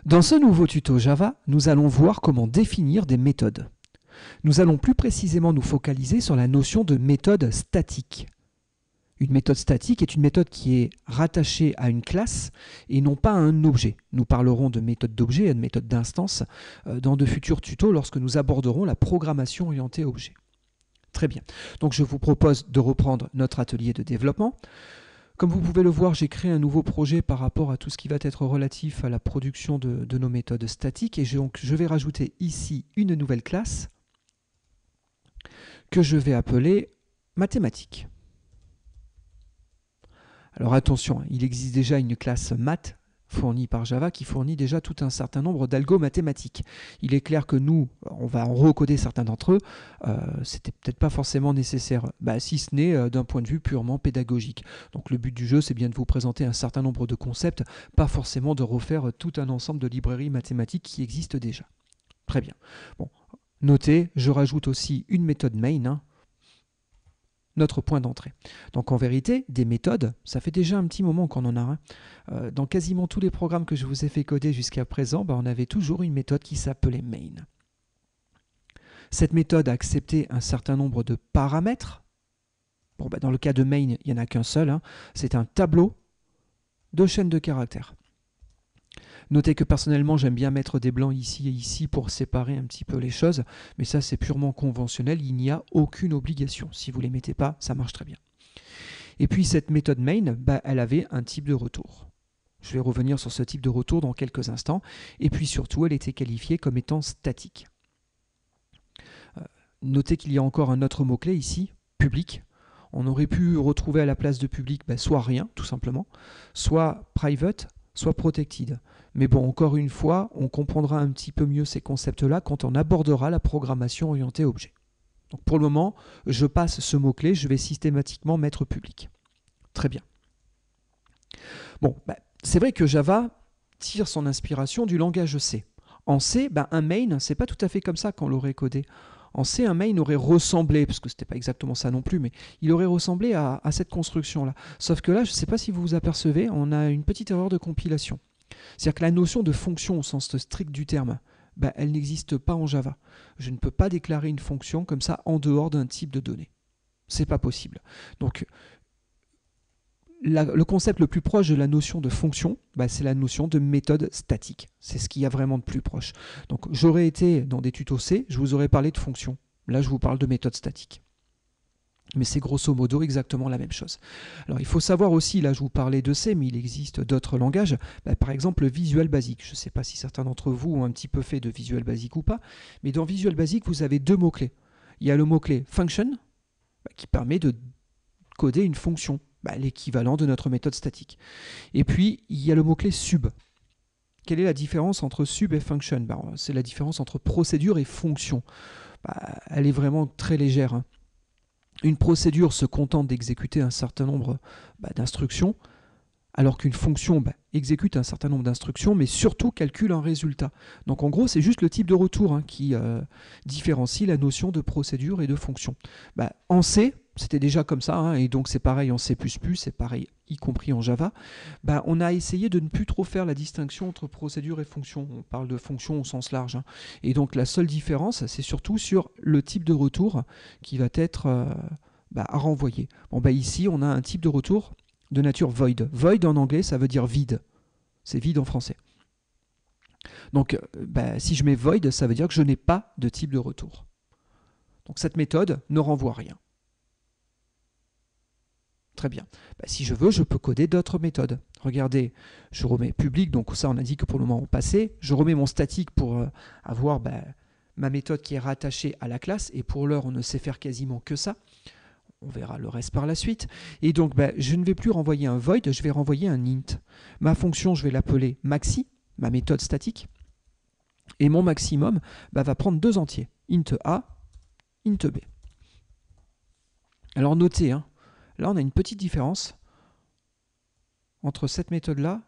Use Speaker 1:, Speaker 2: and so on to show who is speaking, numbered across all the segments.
Speaker 1: Dans ce nouveau tuto Java, nous allons voir comment définir des méthodes. Nous allons plus précisément nous focaliser sur la notion de méthode statique. Une méthode statique est une méthode qui est rattachée à une classe et non pas à un objet. Nous parlerons de méthode d'objet et de méthode d'instance dans de futurs tutos lorsque nous aborderons la programmation orientée objet. Très bien. Donc je vous propose de reprendre notre atelier de développement. Comme vous pouvez le voir, j'ai créé un nouveau projet par rapport à tout ce qui va être relatif à la production de nos méthodes statiques et je vais rajouter ici une nouvelle classe que je vais appeler mathématiques. Alors attention, il existe déjà une classe math fournie par Java qui fournit déjà tout un certain nombre d'algos mathématiques. Il est clair que nous, on va en recoder certains d'entre eux, c'était peut-être pas forcément nécessaire, si ce n'est d'un point de vue purement pédagogique. Donc le but du jeu, c'est bien de vous présenter un certain nombre de concepts, pas forcément de refaire tout un ensemble de librairies mathématiques qui existent déjà. Très bien. Bon, notez, je rajoute aussi une méthode main, notre point d'entrée. Donc en vérité, des méthodes, ça fait déjà un petit moment qu'on en a. Dans quasiment tous les programmes que je vous ai fait coder jusqu'à présent, on avait toujours une méthode qui s'appelait main. Cette méthode a accepté un certain nombre de paramètres. Bon, dans le cas de main, il n'y en a qu'un seul. C'est un tableau de chaînes de caractères. Notez que personnellement, j'aime bien mettre des blancs ici et ici pour séparer un petit peu les choses, mais ça c'est purement conventionnel, il n'y a aucune obligation. Si vous ne les mettez pas, ça marche très bien. Et puis cette méthode main, elle avait un type de retour. Je vais revenir sur ce type de retour dans quelques instants. Et puis surtout, elle était qualifiée comme étant statique. Notez qu'il y a encore un autre mot-clé ici, public. On aurait pu retrouver à la place de public soit rien, tout simplement, soit private, soit protected. Mais bon, encore une fois, on comprendra un petit peu mieux ces concepts-là quand on abordera la programmation orientée objet. Donc pour le moment, je passe ce mot-clé, je vais systématiquement mettre public. Très bien. Bon, c'est vrai que Java tire son inspiration du langage C. En C, un main, c'est pas tout à fait comme ça qu'on l'aurait codé. En C, un main aurait ressemblé, parce que c'était pas exactement ça non plus, mais il aurait ressemblé à cette construction-là. Sauf que là, je ne sais pas si vous vous apercevez, on a une petite erreur de compilation. C'est-à-dire que la notion de fonction au sens strict du terme, elle n'existe pas en Java. Je ne peux pas déclarer une fonction comme ça en dehors d'un type de données. C'est pas possible. Donc, le concept le plus proche de la notion de fonction, c'est la notion de méthode statique. C'est ce qu'il y a vraiment de plus proche. Donc j'aurais été dans des tutos C, je vous aurais parlé de fonction. Là, je vous parle de méthode statique. Mais c'est grosso modo exactement la même chose. Alors il faut savoir aussi, là je vous parlais de C, mais il existe d'autres langages, par exemple Visual Basic. Je ne sais pas si certains d'entre vous ont un petit peu fait de Visual Basic ou pas, mais dans Visual Basic, vous avez deux mots-clés. Il y a le mot-clé function, qui permet de coder une fonction, l'équivalent de notre méthode statique. Et puis, il y a le mot-clé sub. Quelle est la différence entre sub et function? C'est la différence entre procédure et fonction. Elle est vraiment très légère. Une procédure se contente d'exécuter un certain nombre d'instructions, alors qu'une fonction exécute un certain nombre d'instructions, mais surtout calcule un résultat. Donc en gros, c'est juste le type de retour qui différencie la notion de procédure et de fonction. En C, c'était déjà comme ça, et donc c'est pareil en C++, c'est pareil y compris en Java. On a essayé de ne plus trop faire la distinction entre procédure et fonction. On parle de fonction au sens large. Et donc la seule différence, c'est surtout sur le type de retour qui va être à renvoyer. Ici, on a un type de retour de nature void. Void en anglais, ça veut dire vide. C'est vide en français. Donc, si je mets void, ça veut dire que je n'ai pas de type de retour. Donc cette méthode ne renvoie rien. Très bien. Si je veux, je peux coder d'autres méthodes. Regardez, je remets public, donc ça on a dit que pour le moment on passait. Je remets mon statique pour avoir ma méthode qui est rattachée à la classe, et pour l'heure on ne sait faire quasiment que ça. On verra le reste par la suite. Et donc, je ne vais plus renvoyer un void, je vais renvoyer un int. Ma fonction, je vais l'appeler maxi, ma méthode statique. Et mon maximum va prendre deux entiers, int a, int b. Alors notez, là on a une petite différence entre cette méthode-là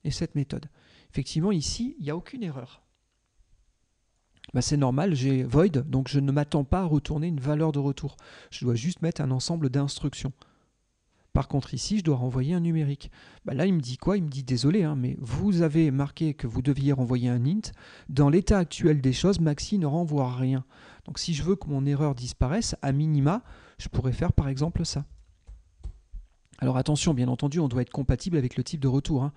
Speaker 1: et cette méthode. Effectivement, ici, il n'y a aucune erreur. C'est normal, j'ai void, donc je ne m'attends pas à retourner une valeur de retour. Je dois juste mettre un ensemble d'instructions. Par contre, ici, je dois renvoyer un numérique. Bah là, il me dit quoi? Il me dit, désolé, hein, mais vous avez marqué que vous deviez renvoyer un int. Dans l'état actuel des choses, Maxi ne renvoie rien. Donc, si je veux que mon erreur disparaisse, à minima, je pourrais faire par exemple ça. Alors attention, bien entendu, on doit être compatible avec le type de retour. Hein.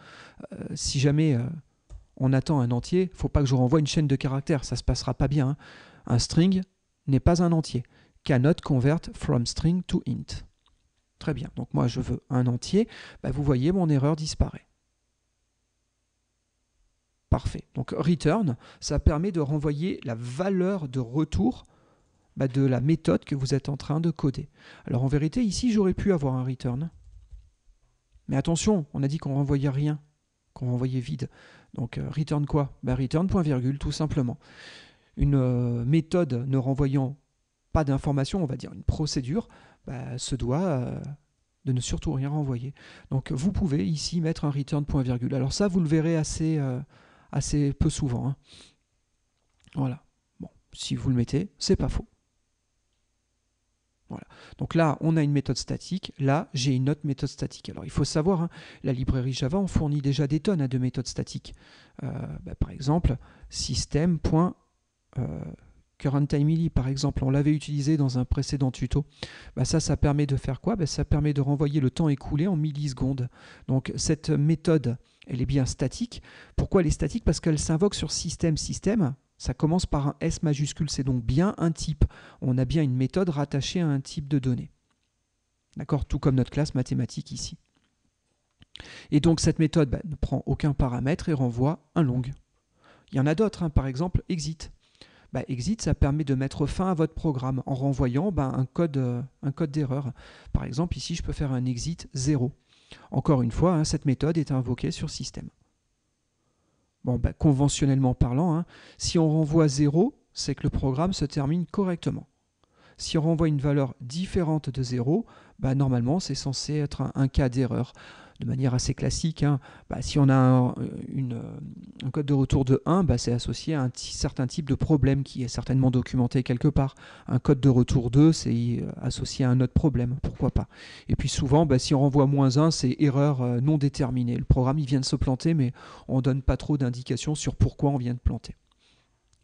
Speaker 1: Si jamais on attend un entier, il ne faut pas que je renvoie une chaîne de caractères, ça ne se passera pas bien. Hein. Un string n'est pas un entier. Cannot convert from string to int. Très bien, donc moi je veux un entier, bah, vous voyez mon erreur disparaît. Parfait, donc return, ça permet de renvoyer la valeur de retour de la méthode que vous êtes en train de coder. Alors en vérité, ici j'aurais pu avoir un return. Mais attention, on a dit qu'on renvoyait rien, qu'on renvoyait vide. Donc return quoi? Return point virgule, tout simplement. Une méthode ne renvoyant pas d'information, on va dire une procédure, se doit de ne surtout rien renvoyer. Donc vous pouvez ici mettre un return point virgule. Alors ça, vous le verrez assez peu souvent. Hein. Voilà. Bon, si vous le mettez, c'est pas faux. Voilà. Donc là, on a une méthode statique. Là, j'ai une autre méthode statique. Alors, il faut savoir, hein, la librairie Java, on fournit déjà des tonnes de méthodes statiques. Par exemple, system.currentImely, par exemple, on l'avait utilisé dans un précédent tuto. Ça permet de faire quoi? Ça permet de renvoyer le temps écoulé en millisecondes. Donc, cette méthode, elle est bien statique. Pourquoi elle est statique? Parce qu'elle s'invoque sur système. Ça commence par un S majuscule, c'est donc bien un type. On a bien une méthode rattachée à un type de données. D'accord? Tout comme notre classe mathématique ici. Et donc cette méthode ne prend aucun paramètre et renvoie un long. Il y en a d'autres, hein, par exemple exit. Exit, ça permet de mettre fin à votre programme en renvoyant un code d'erreur. Par exemple, ici, je peux faire un exit 0. Encore une fois, hein, cette méthode est invoquée sur système. Bon, conventionnellement parlant, hein, si on renvoie 0, c'est que le programme se termine correctement. Si on renvoie une valeur différente de 0, normalement, c'est censé être un cas d'erreur. De manière assez classique, hein, si on a un code de retour de 1, c'est associé à un certain type de problème qui est certainement documenté quelque part. Un code de retour 2, c'est associé à un autre problème, pourquoi pas. Et puis souvent, si on renvoie -1, c'est erreur non déterminée. Le programme il vient de se planter, mais on ne donne pas trop d'indications sur pourquoi on vient de planter.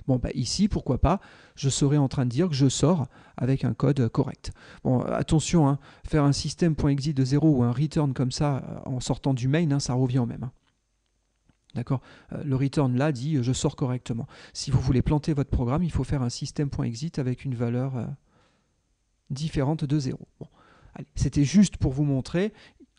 Speaker 1: Bon, ici, pourquoi pas, je serais en train de dire que je sors avec un code correct. Bon, attention, hein, faire un système.exit de 0 ou un return comme ça en sortant du main, hein, ça revient au même. Hein. D'accord? Le return là dit je sors correctement. Si vous voulez planter votre programme, il faut faire un système.exit avec une valeur différente de 0. Bon, c'était juste pour vous montrer.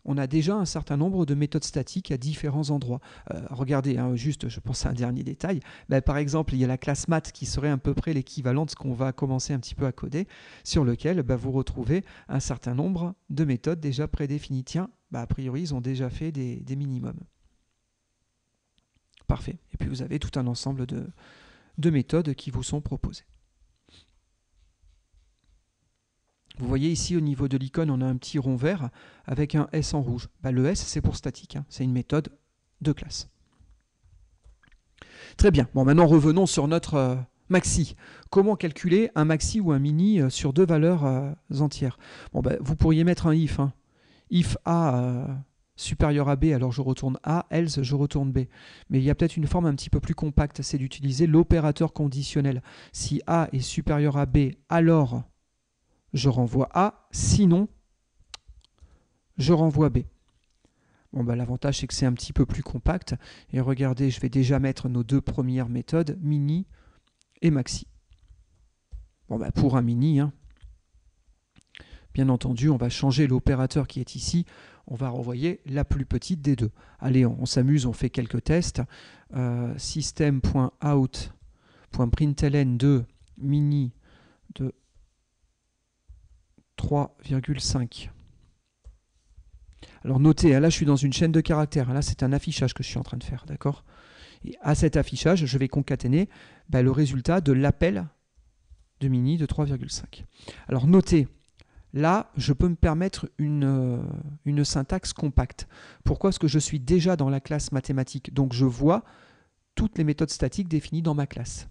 Speaker 1: On a déjà un certain nombre de méthodes statiques à différents endroits. Regardez, hein, juste, je pense à un dernier détail. Par exemple, il y a la classe math qui serait à peu près l'équivalent de ce qu'on va commencer un petit peu à coder, sur lequel vous retrouvez un certain nombre de méthodes déjà prédéfinies. Tiens, a priori, ils ont déjà fait des minimums. Parfait. Et puis, vous avez tout un ensemble de méthodes qui vous sont proposées. Vous voyez ici au niveau de l'icône, on a un petit rond vert avec un S en rouge. Le S, c'est pour statique, hein. C'est une méthode de classe. Très bien. Bon, maintenant revenons sur notre maxi. Comment calculer un maxi ou un mini sur deux valeurs entières? Bon, vous pourriez mettre un if. Hein. If A supérieur à B, alors je retourne A, else je retourne B. Mais il y a peut-être une forme un petit peu plus compacte, c'est d'utiliser l'opérateur conditionnel. Si A est supérieur à B, alors je renvoie A, sinon je renvoie B. Bon, l'avantage c'est que c'est un petit peu plus compact. Et regardez, je vais déjà mettre nos deux premières méthodes, mini et maxi. Bon, pour un mini, hein, bien entendu, on va changer l'opérateur qui est ici. On va renvoyer la plus petite des deux. Allez, on s'amuse, on fait quelques tests. System.out.println de mini de 3,5. Alors notez, là je suis dans une chaîne de caractères, là c'est un affichage que je suis en train de faire, d'accord? Et à cet affichage, je vais concaténer le résultat de l'appel de mini de 3,5. Alors notez, là je peux me permettre une syntaxe compacte. Pourquoi? Parce que je suis déjà dans la classe mathématique, donc je vois toutes les méthodes statiques définies dans ma classe.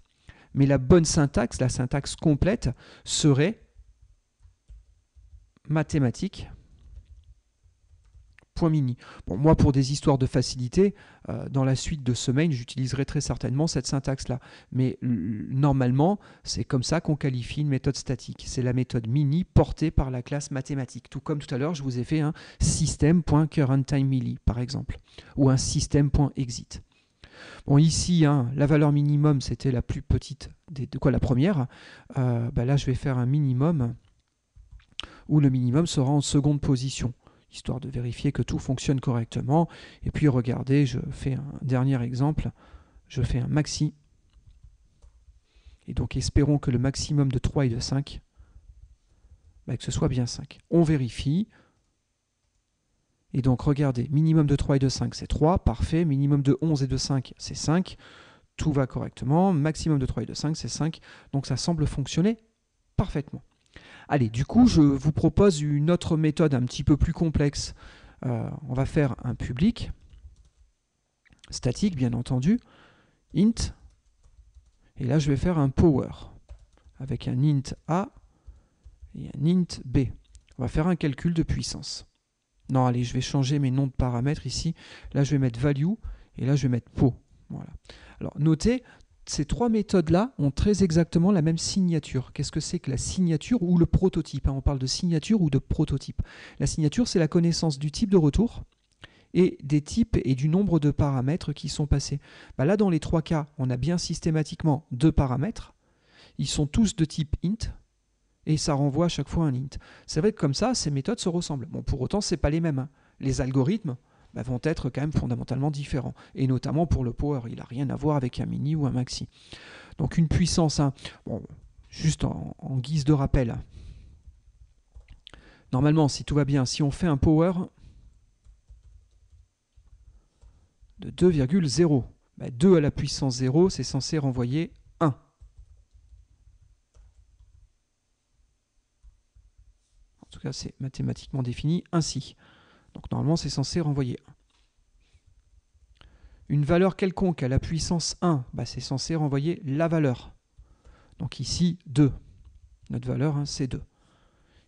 Speaker 1: Mais la bonne syntaxe, la syntaxe complète, serait mathématique .mini. Bon, moi, pour des histoires de facilité, dans la suite de ce mail, j'utiliserai très certainement cette syntaxe-là. Mais normalement, c'est comme ça qu'on qualifie une méthode statique. C'est la méthode mini portée par la classe mathématique. Tout comme tout à l'heure, je vous ai fait un system.currentTimeMili, par exemple, ou un system.exit. Bon, ici, la valeur minimum, c'était la plus petite, la première. Là, je vais faire un minimum où le minimum sera en seconde position, histoire de vérifier que tout fonctionne correctement. Et puis regardez, je fais un dernier exemple, je fais un maxi. Et donc espérons que le maximum de 3 et de 5, que ce soit bien 5. On vérifie. Et donc regardez, minimum de 3 et de 5 c'est 3, parfait. Minimum de 11 et de 5 c'est 5. Tout va correctement. Maximum de 3 et de 5 c'est 5. Donc ça semble fonctionner parfaitement. Allez, du coup, je vous propose une autre méthode un petit peu plus complexe. On va faire un public, statique bien entendu, int, et là je vais faire un power, avec un int a et un int b. On va faire un calcul de puissance. Non, allez, je vais changer mes noms de paramètres ici. Là, je vais mettre value, et là, je vais mettre po. Voilà. Alors, notez, ces trois méthodes-là ont très exactement la même signature. Qu'est-ce que c'est que la signature ou le prototype? On parle de signature ou de prototype. La signature, c'est la connaissance du type de retour et des types et du nombre de paramètres qui sont passés. Là, dans les trois cas, on a bien systématiquement deux paramètres. Ils sont tous de type int et ça renvoie à chaque fois un int. C'est vrai que comme ça, ces méthodes se ressemblent. Bon, pour autant, ce n'est pas les mêmes. Les algorithmes vont être quand même fondamentalement différents. Et notamment pour le power, il n'a rien à voir avec un mini ou un maxi. Donc une puissance, bon, juste en guise de rappel. Normalement, si tout va bien, si on fait un power de 2,0, 2 à la puissance 0, c'est censé renvoyer 1. En tout cas, c'est mathématiquement défini ainsi. Donc normalement, c'est censé renvoyer 1. Une valeur quelconque à la puissance 1, c'est censé renvoyer la valeur. Donc ici, 2. Notre valeur, c'est 2.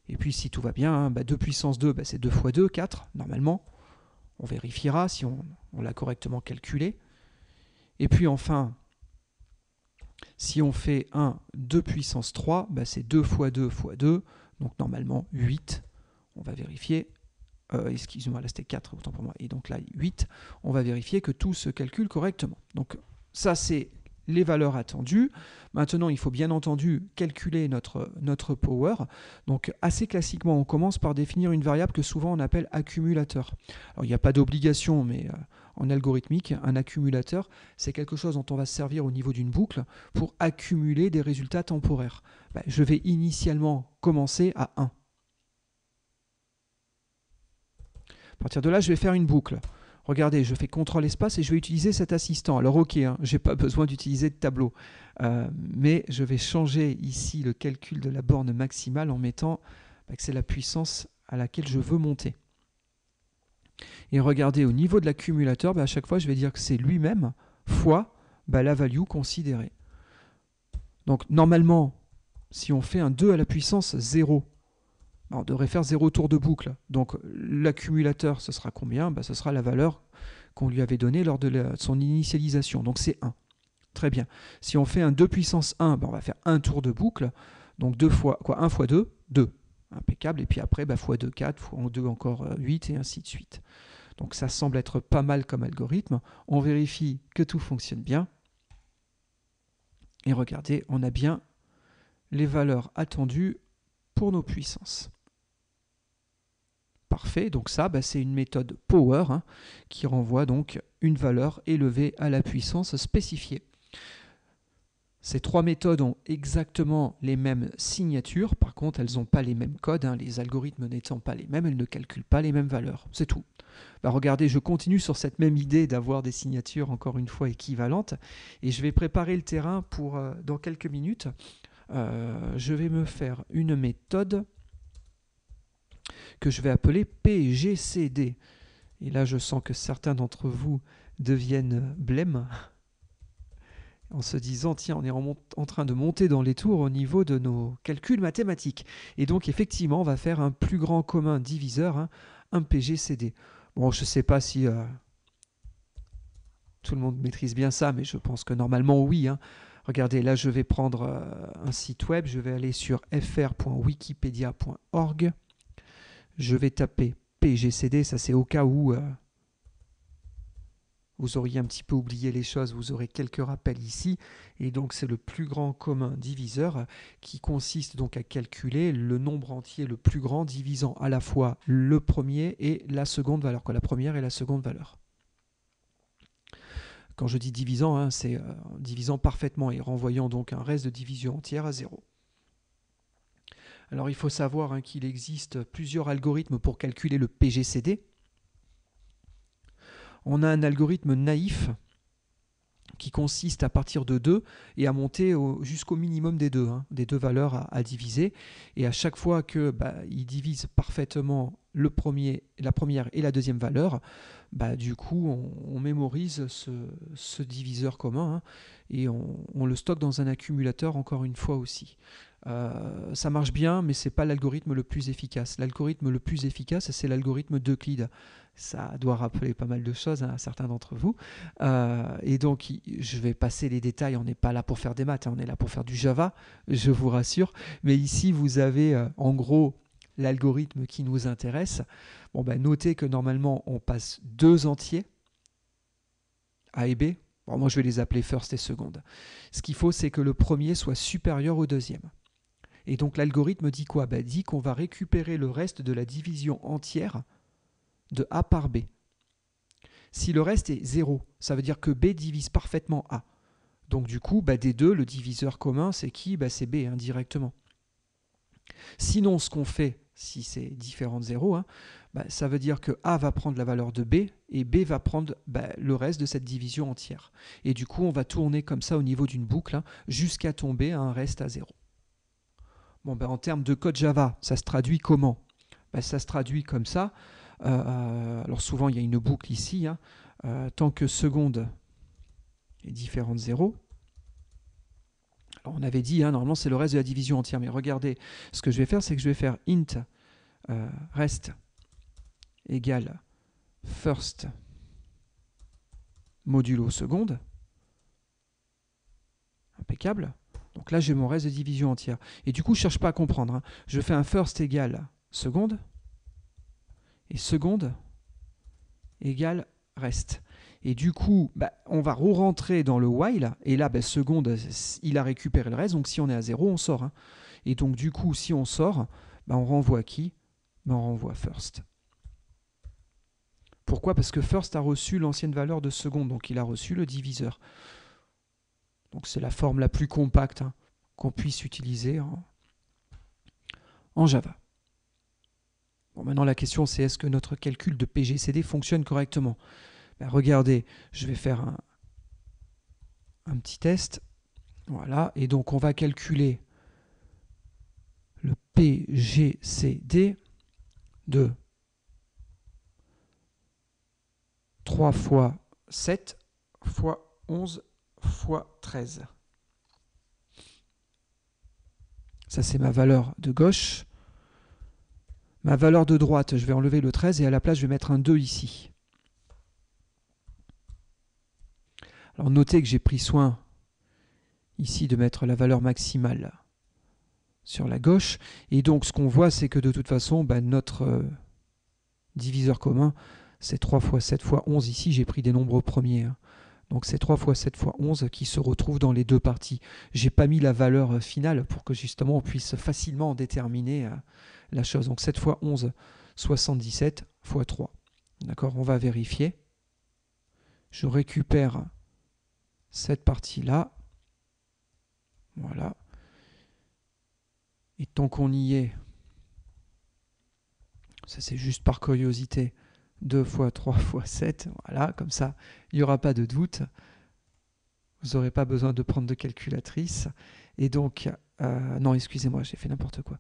Speaker 1: Et puis si tout va bien, 2 puissance 2, c'est 2 fois 2, 4, normalement. On vérifiera si on l'a correctement calculé. Et puis enfin, si on fait 2 puissance 3, c'est 2 fois 2 fois 2, donc normalement 8. On va vérifier. Excusez-moi, là c'était 4, autant pour moi. Et donc là, 8, on va vérifier que tout se calcule correctement. Donc ça, c'est les valeurs attendues. Maintenant, il faut bien entendu calculer notre power. Donc assez classiquement, on commence par définir une variable que souvent on appelle accumulateur. Alors il n'y a pas d'obligation, mais en algorithmique, un accumulateur, c'est quelque chose dont on va se servir au niveau d'une boucle pour accumuler des résultats temporaires. Je vais initialement commencer à 1. À partir de là, je vais faire une boucle. Regardez, je fais CTRL espace et je vais utiliser cet assistant. Alors ok, je n'ai pas besoin d'utiliser de tableau, mais je vais changer ici le calcul de la borne maximale en mettant que c'est la puissance à laquelle je veux monter. Et regardez, au niveau de l'accumulateur, à chaque fois, je vais dire que c'est lui-même fois la value considérée. Donc normalement, si on fait un 2 à la puissance 0, on devrait faire 0 tour de boucle. Donc l'accumulateur, ce sera combien? Ce sera la valeur qu'on lui avait donnée lors de son initialisation. Donc c'est 1. Très bien. Si on fait un 2 puissance 1, on va faire un tour de boucle. Donc 1 fois 2, 2. Impeccable. Et puis après, fois 2, 4, fois 2 encore 8, et ainsi de suite. Donc ça semble être pas mal comme algorithme. On vérifie que tout fonctionne bien. Et regardez, on a bien les valeurs attendues pour nos puissances. Parfait, donc ça, c'est une méthode power qui renvoie donc une valeur élevée à la puissance spécifiée. Ces trois méthodes ont exactement les mêmes signatures, par contre elles n'ont pas les mêmes codes, les algorithmes n'étant pas les mêmes, elles ne calculent pas les mêmes valeurs, c'est tout. Regardez, je continue sur cette même idée d'avoir des signatures encore une fois équivalentes, et je vais préparer le terrain pour dans quelques minutes. Je vais me faire une méthode que je vais appeler PGCD. Et là, je sens que certains d'entre vous deviennent blêmes en se disant, tiens, on est en train de monter dans les tours au niveau de nos calculs mathématiques. Et donc, effectivement, on va faire un plus grand commun diviseur, un PGCD. Bon, je ne sais pas si tout le monde maîtrise bien ça, mais je pense que normalement oui, hein. Regardez, là je vais prendre un site web, je vais aller sur fr.wikipedia.org, je vais taper PGCD, ça c'est au cas où vous auriez un petit peu oublié les choses, vous aurez quelques rappels ici. Et donc c'est le plus grand commun diviseur qui consiste donc à calculer le nombre entier le plus grand divisant à la fois le premier et la seconde valeur, quoi, la première et la seconde valeur. Quand je dis divisant, hein, c'est divisant parfaitement et renvoyant donc un reste de division entière à 0. Alors il faut savoir hein, qu'il existe plusieurs algorithmes pour calculer le PGCD. On a un algorithme naïf qui consiste à partir de 2 et à monter jusqu'au minimum des deux valeurs à diviser. Et à chaque fois que il divise parfaitement la première et la deuxième valeur, du coup on mémorise ce diviseur commun hein, et on le stocke dans un accumulateur encore une fois aussi. Ça marche bien, mais ce n'est pas l'algorithme le plus efficace. L'algorithme le plus efficace, c'est l'algorithme d'Euclide. Ça doit rappeler pas mal de choses à certains d'entre vous. Et donc, je vais passer les détails. On n'est pas là pour faire des maths, hein, on est là pour faire du Java, je vous rassure. Mais ici, vous avez en gros l'algorithme qui nous intéresse. Bon, notez que normalement, on passe 2 entiers, A et B. Bon, moi, je vais les appeler first et second. Ce qu'il faut, c'est que le premier soit supérieur au deuxième. Et donc l'algorithme dit quoi? Dit qu'on va récupérer le reste de la division entière de A par B. Si le reste est 0, ça veut dire que B divise parfaitement A. Donc du coup, des deux, le diviseur commun, c'est qui? C'est B indirectement. Sinon, ce qu'on fait, si c'est différent de 0, hein, ça veut dire que A va prendre la valeur de B et B va prendre le reste de cette division entière. Et du coup, on va tourner comme ça au niveau d'une boucle hein, jusqu'à tomber à un reste à 0. Bon, en termes de code Java, ça se traduit comment? Ça se traduit comme ça. Alors souvent, il y a une boucle ici. Hein, tant que seconde est différent de 0. Alors on avait dit, hein, normalement, c'est le reste de la division entière. Mais regardez, ce que je vais faire, c'est que je vais faire int reste égale first modulo seconde. Impeccable. Donc là, j'ai mon reste de division entière. Et du coup, je ne cherche pas à comprendre. Hein. Je fais un first égale seconde. Et seconde égale reste. Et du coup, on va re-rentrer dans le while. Et là, seconde, il a récupéré le reste. Donc si on est à 0, on sort. Hein. Et donc du coup, si on sort, on renvoie qui? On renvoie first. Pourquoi? Parce que first a reçu l'ancienne valeur de seconde. Donc il a reçu le diviseur. Donc c'est la forme la plus compacte hein, qu'on puisse utiliser en Java. Bon, maintenant la question c'est est-ce que notre calcul de PGCD fonctionne correctement? Regardez, je vais faire un petit test. Voilà, et donc on va calculer le PGCD de 3 fois 7 fois 11 fois 13. Ça, c'est ma valeur de gauche. Ma valeur de droite, je vais enlever le 13 et à la place, je vais mettre un 2 ici. Alors, notez que j'ai pris soin ici de mettre la valeur maximale sur la gauche. Et donc, ce qu'on voit, c'est que de toute façon, notre diviseur commun, c'est 3 fois 7 fois 11. Ici, j'ai pris des nombres premiers. Hein. Donc c'est 3 fois 7 fois 11 qui se retrouvent dans les deux parties. Je n'ai pas mis la valeur finale pour que justement on puisse facilement déterminer la chose. Donc 7 fois 11, 77 fois 3. D'accord, on va vérifier. Je récupère cette partie-là. Voilà. Et tant qu'on y est, ça c'est juste par curiosité, 2 fois 3 fois 7, voilà, comme ça, il n'y aura pas de doute. Vous n'aurez pas besoin de prendre de calculatrice. Et donc, non, excusez-moi, j'ai fait n'importe quoi.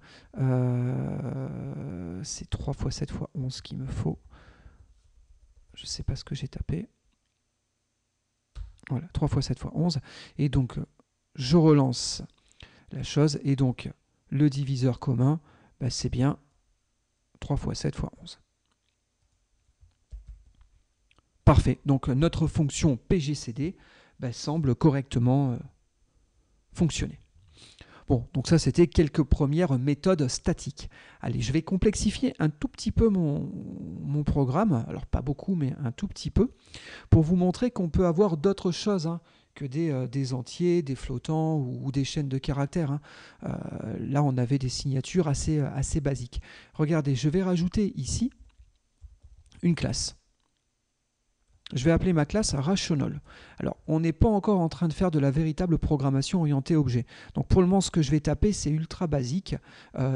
Speaker 1: C'est 3 fois 7 fois 11 qu'il me faut. Je ne sais pas ce que j'ai tapé. Voilà, 3 fois 7 fois 11. Et donc, je relance la chose. Et donc, le diviseur commun, c'est bien 3 fois 7 fois 11. Parfait. Donc notre fonction PGCD semble correctement fonctionner. Bon, donc ça c'était quelques premières méthodes statiques. Allez, je vais complexifier un tout petit peu mon programme, alors pas beaucoup, mais un tout petit peu, pour vous montrer qu'on peut avoir d'autres choses que des entiers, des flottants ou des chaînes de caractères. Là, on avait des signatures assez basiques. Regardez, je vais rajouter ici une classe. Je vais appeler ma classe Rational. Alors, on n'est pas encore en train de faire de la véritable programmation orientée objet. Donc, pour le moment, ce que je vais taper, c'est ultra basique.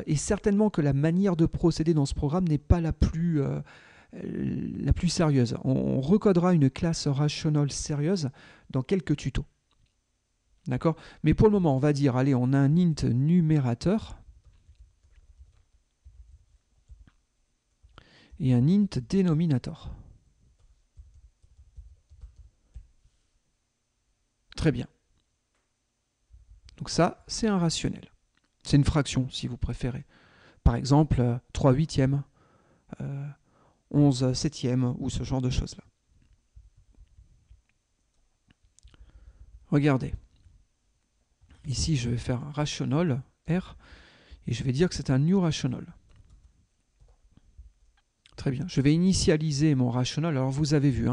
Speaker 1: Et certainement que la manière de procéder dans ce programme n'est pas la plus sérieuse. On recodera une classe Rational sérieuse dans quelques tutos. D'accord? Mais pour le moment, on va dire, allez, on a un int numérateur et un int dénominator. Très bien. Donc ça, c'est un rationnel. C'est une fraction, si vous préférez. Par exemple, 3 huitièmes, 11 septièmes, ou ce genre de choses-là. Regardez. Ici, je vais faire un rational, R, et je vais dire que c'est un new rational. Très bien. Je vais initialiser mon rational. Alors, vous avez vu,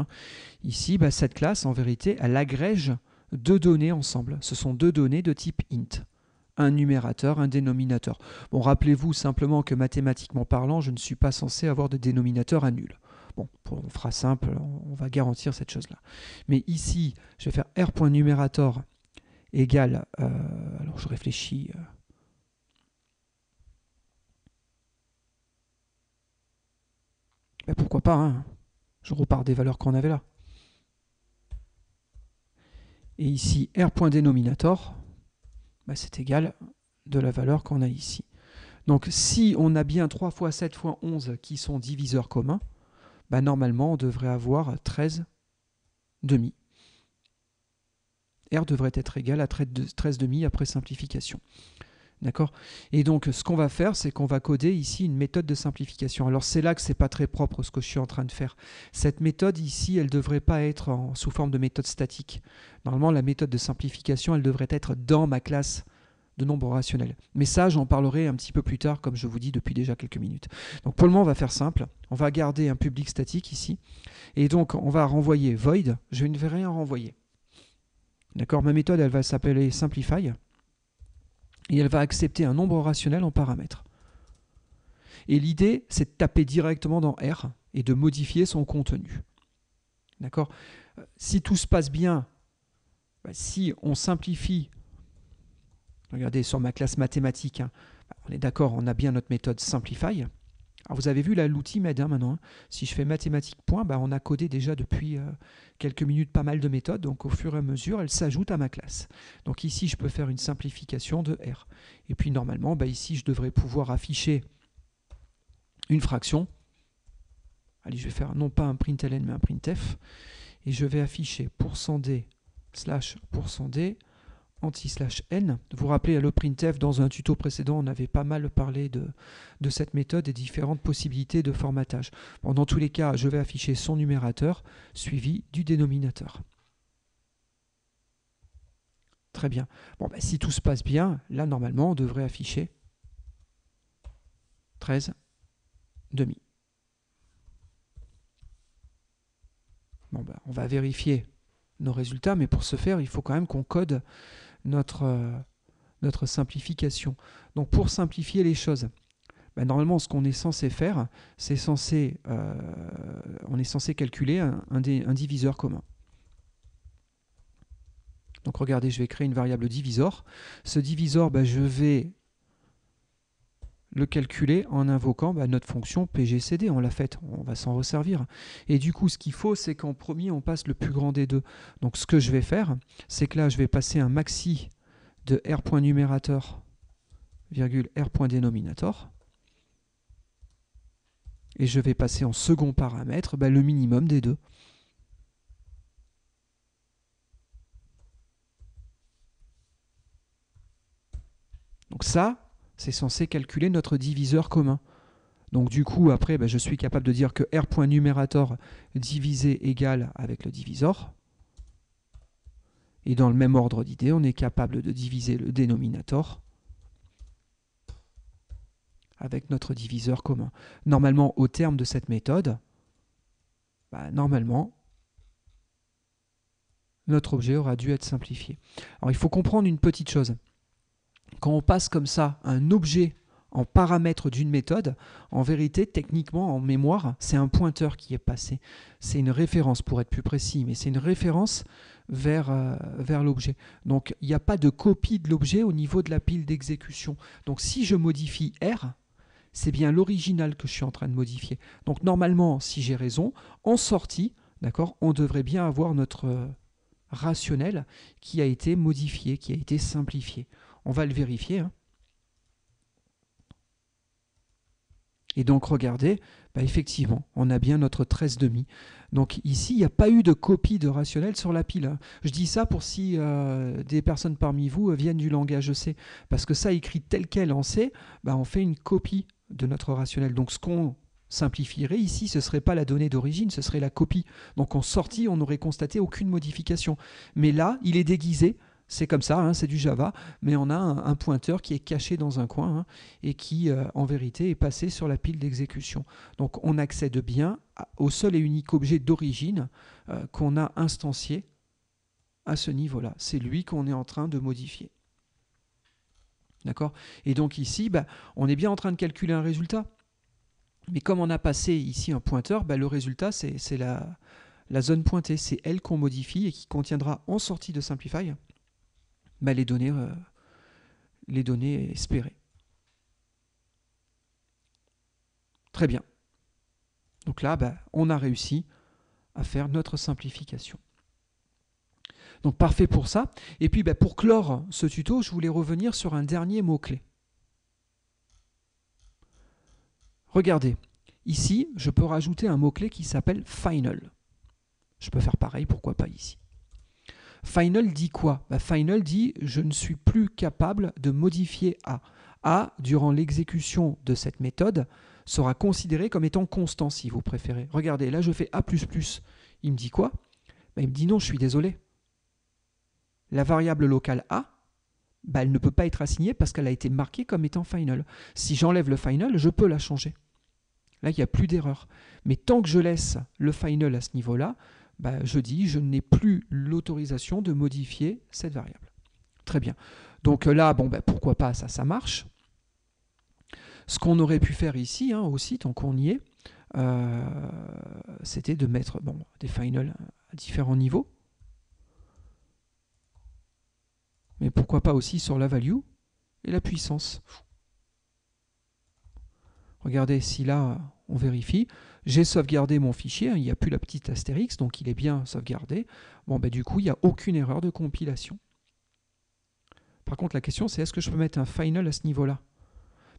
Speaker 1: ici, cette classe, en vérité, elle agrège deux données ensemble. Ce sont deux données de type int. Un numérateur, un dénominateur. Bon, rappelez-vous simplement que mathématiquement parlant, je ne suis pas censé avoir de dénominateur à nul. Bon, on fera simple, on va garantir cette chose-là. Mais ici, je vais faire r.numerator égale, alors je réfléchis, pourquoi pas, je repars des valeurs qu'on avait là. Et ici, r.dénominator, c'est égal de la valeur qu'on a ici. Donc si on a bien 3 fois 7 fois 11 qui sont diviseurs communs, normalement on devrait avoir 13 demi. R devrait être égal à 13 demi après simplification. D'accord? Et donc ce qu'on va faire, c'est qu'on va coder ici une méthode de simplification. Alors c'est là que c'est pas très propre ce que je suis en train de faire. Cette méthode ici, elle ne devrait pas être sous forme de méthode statique. Normalement, la méthode de simplification, elle devrait être dans ma classe de nombres rationnels. Mais ça, j'en parlerai un petit peu plus tard, comme je vous dis depuis déjà quelques minutes. Donc pour le moment, on va faire simple. On va garder un public statique ici. Et donc, on va renvoyer void. Je ne vais rien renvoyer. D'accord? Ma méthode, elle va s'appeler simplify. Et elle va accepter un nombre rationnel en paramètres. Et l'idée, c'est de taper directement dans R et de modifier son contenu. D'accord? Si tout se passe bien, si on simplifie, regardez sur ma classe mathématique, on est d'accord, on a bien notre méthode simplify. Alors vous avez vu là, l'outil m'aide maintenant. Si je fais mathématiques point, on a codé déjà depuis quelques minutes pas mal de méthodes, donc au fur et à mesure, elles s'ajoutent à ma classe. Donc ici, je peux faire une simplification de R. Et puis normalement, ici, je devrais pouvoir afficher une fraction. Allez, je vais faire non pas un println, mais un printf. Et je vais afficher %d slash %d anti/n. Vous vous rappelez, le printf, dans un tuto précédent, on avait pas mal parlé de cette méthode et différentes possibilités de formatage. Bon, dans tous les cas, je vais afficher son numérateur suivi du dénominateur. Très bien. Bon, si tout se passe bien, là, normalement, on devrait afficher 13 demi. Bon, on va vérifier nos résultats, mais pour ce faire, il faut quand même qu'on code notre simplification. Donc pour simplifier les choses, normalement ce qu'on est censé faire, c'est on est censé calculer un diviseur commun. Donc regardez, je vais créer une variable divisor. Ce divisor, je vais le calculer en invoquant notre fonction PGCD. On l'a faite, on va s'en resservir. Et du coup, ce qu'il faut, c'est qu'en premier, on passe le plus grand des deux. Donc ce que je vais faire, c'est que là, je vais passer un maxi de r.numérateur, r.dénominator. Et je vais passer en second paramètre le minimum des deux. Donc ça, c'est censé calculer notre diviseur commun. Donc du coup, après, je suis capable de dire que R.numerator divisé égale avec le divisor. Et dans le même ordre d'idée, on est capable de diviser le dénominateur avec notre diviseur commun. Normalement, au terme de cette méthode, normalement, notre objet aura dû être simplifié. Alors il faut comprendre une petite chose. Quand on passe comme ça un objet en paramètre d'une méthode, en vérité, techniquement, en mémoire, c'est un pointeur qui est passé. C'est une référence, pour être plus précis, mais c'est une référence vers l'objet. Donc, il n'y a pas de copie de l'objet au niveau de la pile d'exécution. Donc, si je modifie R, c'est bien l'original que je suis en train de modifier. Donc, normalement, si j'ai raison, en sortie, d'accord, on devrait bien avoir notre rationnel qui a été modifié, qui a été simplifié. On va le vérifier, hein. Et donc, regardez, effectivement, on a bien notre 13,5. Donc ici, il n'y a pas eu de copie de rationnel sur la pile. Je dis ça pour si des personnes parmi vous viennent du langage C. Parce que ça, écrit tel quel en C, on fait une copie de notre rationnel. Donc ce qu'on simplifierait ici, ce ne serait pas la donnée d'origine, ce serait la copie. Donc en sortie, on n'aurait constaté aucune modification. Mais là, il est déguisé. C'est comme ça, hein, c'est du Java, mais on a un pointeur qui est caché dans un coin, hein, et qui, en vérité, est passé sur la pile d'exécution. Donc on accède bien au seul et unique objet d'origine qu'on a instancié à ce niveau-là. C'est lui qu'on est en train de modifier. D'accord ? Et donc ici, on est bien en train de calculer un résultat. Mais comme on a passé ici un pointeur, le résultat, c'est la zone pointée. C'est elle qu'on modifie et qui contiendra en sortie de Simplify les données espérées. Très bien. Donc là, on a réussi à faire notre simplification. Donc parfait pour ça. Et puis pour clore ce tuto, je voulais revenir sur un dernier mot-clé. Regardez, ici, je peux rajouter un mot-clé qui s'appelle final. Je peux faire pareil, pourquoi pas ici. Final dit quoi? Final dit je ne suis plus capable de modifier A. A, durant l'exécution de cette méthode, sera considéré comme étant constant si vous préférez. Regardez, là je fais A++. Il me dit quoi? Il me dit non, je suis désolé. La variable locale A, elle ne peut pas être assignée parce qu'elle a été marquée comme étant final. Si j'enlève le final, je peux la changer. Là, il n'y a plus d'erreur. Mais tant que je laisse le final à ce niveau-là, je dis je n'ai plus l'autorisation de modifier cette variable. Très bien. Donc là, pourquoi pas, ça marche. Ce qu'on aurait pu faire ici, aussi, tant qu'on y est, c'était de mettre des finals à différents niveaux. Mais pourquoi pas aussi sur la value et la puissance. Regardez, si là, on vérifie, j'ai sauvegardé mon fichier, il n'y a plus la petite astérix, donc il est bien sauvegardé. Du coup, il n'y a aucune erreur de compilation. Par contre, la question, c'est est-ce que je peux mettre un final à ce niveau-là?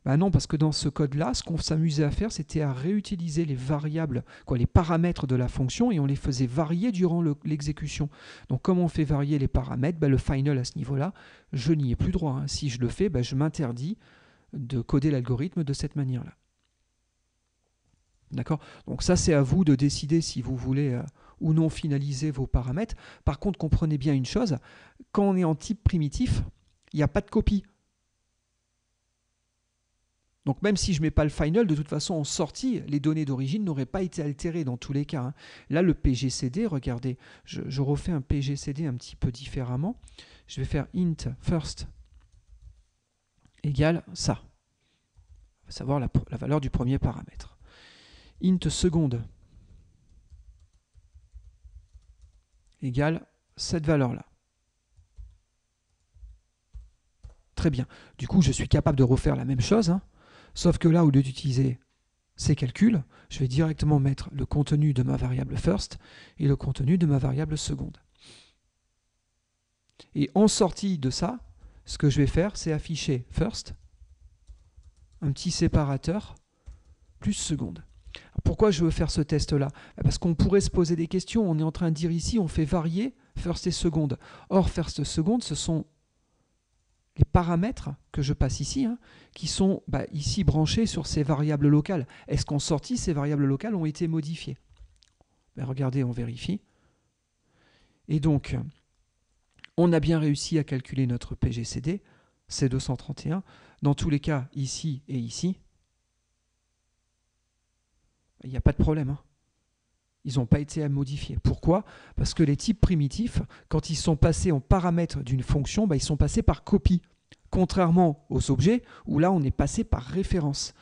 Speaker 1: Non, parce que dans ce code-là, ce qu'on s'amusait à faire, c'était à réutiliser les variables, les paramètres de la fonction, et on les faisait varier durant l'exécution. Donc, comme on fait varier les paramètres, le final à ce niveau-là, je n'y ai plus droit. Si je le fais, je m'interdis de coder l'algorithme de cette manière-là. D'accord? Donc ça, c'est à vous de décider si vous voulez ou non finaliser vos paramètres. Par contre, comprenez bien une chose, quand on est en type primitif, il n'y a pas de copie. Donc même si je ne mets pas le final, de toute façon, en sortie, les données d'origine n'auraient pas été altérées dans tous les cas. Là, le PGCD, regardez, je refais un PGCD un petit peu différemment. Je vais faire int first égale ça, à savoir la valeur du premier paramètre. Int seconde égale cette valeur-là. Très bien. Du coup, je suis capable de refaire la même chose, sauf que là, au lieu d'utiliser ces calculs, je vais directement mettre le contenu de ma variable first et le contenu de ma variable seconde. Et en sortie de ça, ce que je vais faire, c'est afficher first, un petit séparateur, plus seconde. Pourquoi je veux faire ce test-là? Parce qu'on pourrait se poser des questions. On est en train de dire ici, on fait varier first et seconde. Or, first et seconde, ce sont les paramètres que je passe ici, hein, qui sont ici branchés sur ces variables locales. Est-ce qu'en sortie, ces variables locales ont été modifiées? Regardez, on vérifie. Et donc, on a bien réussi à calculer notre PGCD, C231. Dans tous les cas, ici et ici, il n'y a pas de problème. Hein. Ils n'ont pas été modifiés. Pourquoi? Parce que les types primitifs, quand ils sont passés en paramètres d'une fonction, ils sont passés par copie. Contrairement aux objets, où là, on est passé par référence.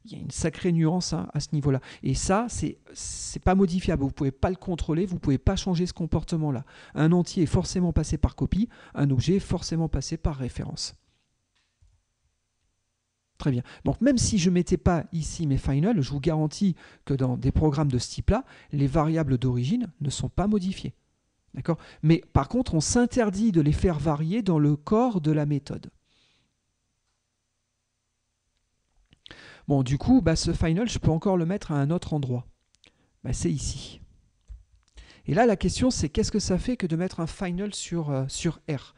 Speaker 1: Il y a une sacrée nuance à ce niveau-là. Et ça, c'est pas modifiable. Vous ne pouvez pas le contrôler, vous ne pouvez pas changer ce comportement-là. Un entier est forcément passé par copie, un objet est forcément passé par référence. Très bien. Donc même si je ne mettais pas ici mes finals, je vous garantis que dans des programmes de ce type-là, les variables d'origine ne sont pas modifiées. D'accord? Mais par contre, on s'interdit de les faire varier dans le corps de la méthode. Bon, du coup, ce final, je peux encore le mettre à un autre endroit. C'est ici. Et là, la question, c'est qu'est-ce que ça fait que de mettre un final sur R?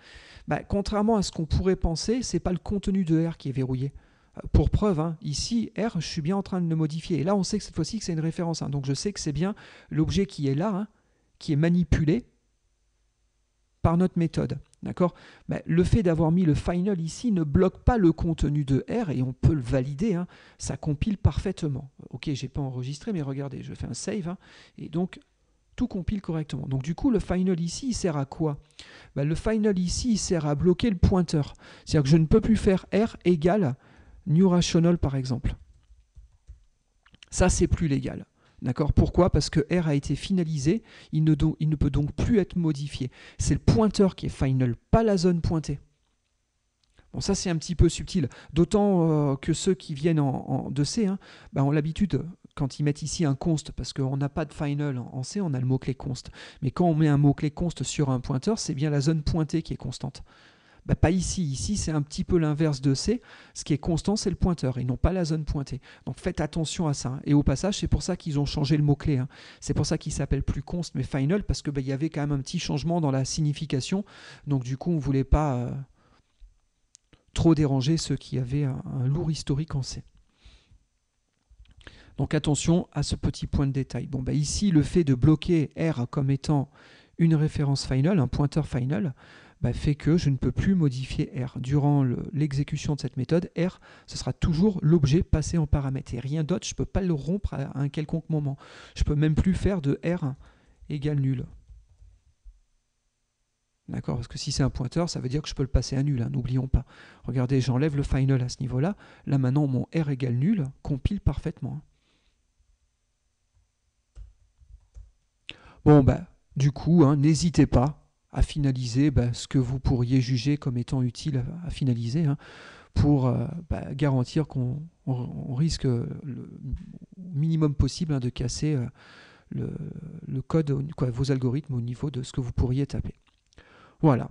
Speaker 1: Contrairement à ce qu'on pourrait penser, ce n'est pas le contenu de R qui est verrouillé. Pour preuve, hein, ici, R, je suis bien en train de le modifier. Et là, on sait que cette fois-ci, que c'est une référence. Hein. Donc, je sais que c'est bien l'objet qui est là, hein, qui est manipulé par notre méthode. D'accord? Le fait d'avoir mis le final ici ne bloque pas le contenu de R et on peut le valider. Hein, ça compile parfaitement. Ok, je n'ai pas enregistré, mais regardez, je fais un save. Hein, et donc, tout compile correctement. Donc, du coup, le final ici, il sert à quoi? Le final ici, il sert à bloquer le pointeur. C'est-à-dire que je ne peux plus faire R égale New Rational, par exemple. Ça, c'est plus légal. D'accord? Pourquoi? Parce que R a été finalisé, il ne peut donc plus être modifié. C'est le pointeur qui est final, pas la zone pointée. Bon, ça, c'est un petit peu subtil. D'autant que ceux qui viennent de C hein, ont l'habitude, quand ils mettent ici un const, parce qu'on n'a pas de final en C, on a le mot-clé const. Mais quand on met un mot-clé const sur un pointeur, c'est bien la zone pointée qui est constante. Pas ici. Ici, c'est un petit peu l'inverse de C. Ce qui est constant, c'est le pointeur et non pas la zone pointée. Donc faites attention à ça. Hein. Et au passage, c'est pour ça qu'ils ont changé le mot-clé. Hein. C'est pour ça qu'il s'appelle plus const, mais final, parce que y avait quand même un petit changement dans la signification. Donc du coup, on ne voulait pas trop déranger ceux qui avaient un lourd historique en C. Donc attention à ce petit point de détail. Bon, ici, le fait de bloquer R comme étant une référence final, un pointeur final, fait que je ne peux plus modifier R. Durant l'exécution de cette méthode, R, ce sera toujours l'objet passé en paramètre. Et rien d'autre, je ne peux pas le rompre à un quelconque moment. Je ne peux même plus faire de R égale nul. D'accord? Parce que si c'est un pointeur, ça veut dire que je peux le passer à nul, hein, n'oublions pas. Regardez, j'enlève le final à ce niveau-là. Là, maintenant, mon R égale nul compile parfaitement. Bon, du coup, hein, n'hésitez pas à finaliser ce que vous pourriez juger comme étant utile à finaliser hein, pour garantir qu'on risque le minimum possible hein, de casser le code, vos algorithmes au niveau de ce que vous pourriez taper. Voilà.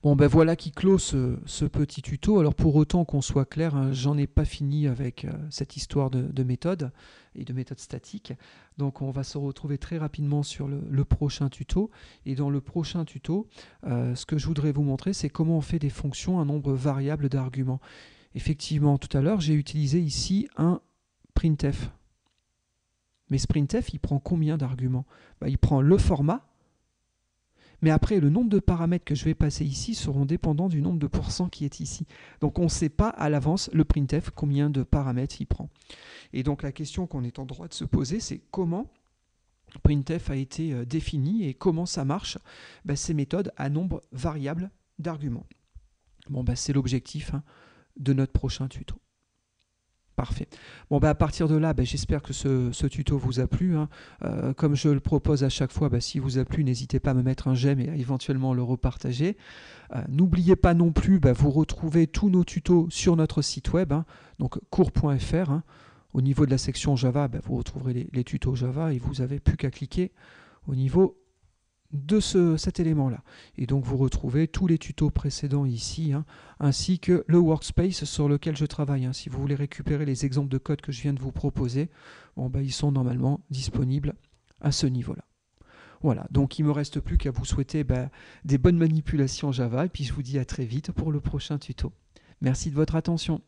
Speaker 1: Bon, voilà qui clôt ce petit tuto. Alors pour autant qu'on soit clair, hein, j'en ai pas fini avec cette histoire de méthode et de méthode statique. Donc on va se retrouver très rapidement sur le prochain tuto. Et dans le prochain tuto, ce que je voudrais vous montrer, c'est comment on fait des fonctions, un nombre variable d'arguments. Effectivement, tout à l'heure, j'ai utilisé ici un printf. Mais ce printf, il prend combien d'arguments? Il prend le format. Mais après, le nombre de paramètres que je vais passer ici seront dépendants du nombre de pourcents qui est ici. Donc on ne sait pas à l'avance, le printf, combien de paramètres il prend. Et donc la question qu'on est en droit de se poser, c'est comment printf a été défini et comment ça marche ces méthodes à nombre variable d'arguments. Bon, c'est l'objectif hein, de notre prochain tuto. Parfait. Bon, à partir de là, j'espère que ce tuto vous a plu. Hein. Comme je le propose à chaque fois, si vous a plu, n'hésitez pas à me mettre un j'aime et à éventuellement le repartager. N'oubliez pas non plus, vous retrouvez tous nos tutos sur notre site web, hein, donc cours.fr. Hein. Au niveau de la section Java, vous retrouverez les tutos Java et vous n'avez plus qu'à cliquer au niveau de cet élément-là. Et donc vous retrouvez tous les tutos précédents ici, hein, ainsi que le workspace sur lequel je travaille. Hein. Si vous voulez récupérer les exemples de code que je viens de vous proposer, ils sont normalement disponibles à ce niveau-là. Voilà, donc il ne me reste plus qu'à vous souhaiter des bonnes manipulations Java, et puis je vous dis à très vite pour le prochain tuto. Merci de votre attention.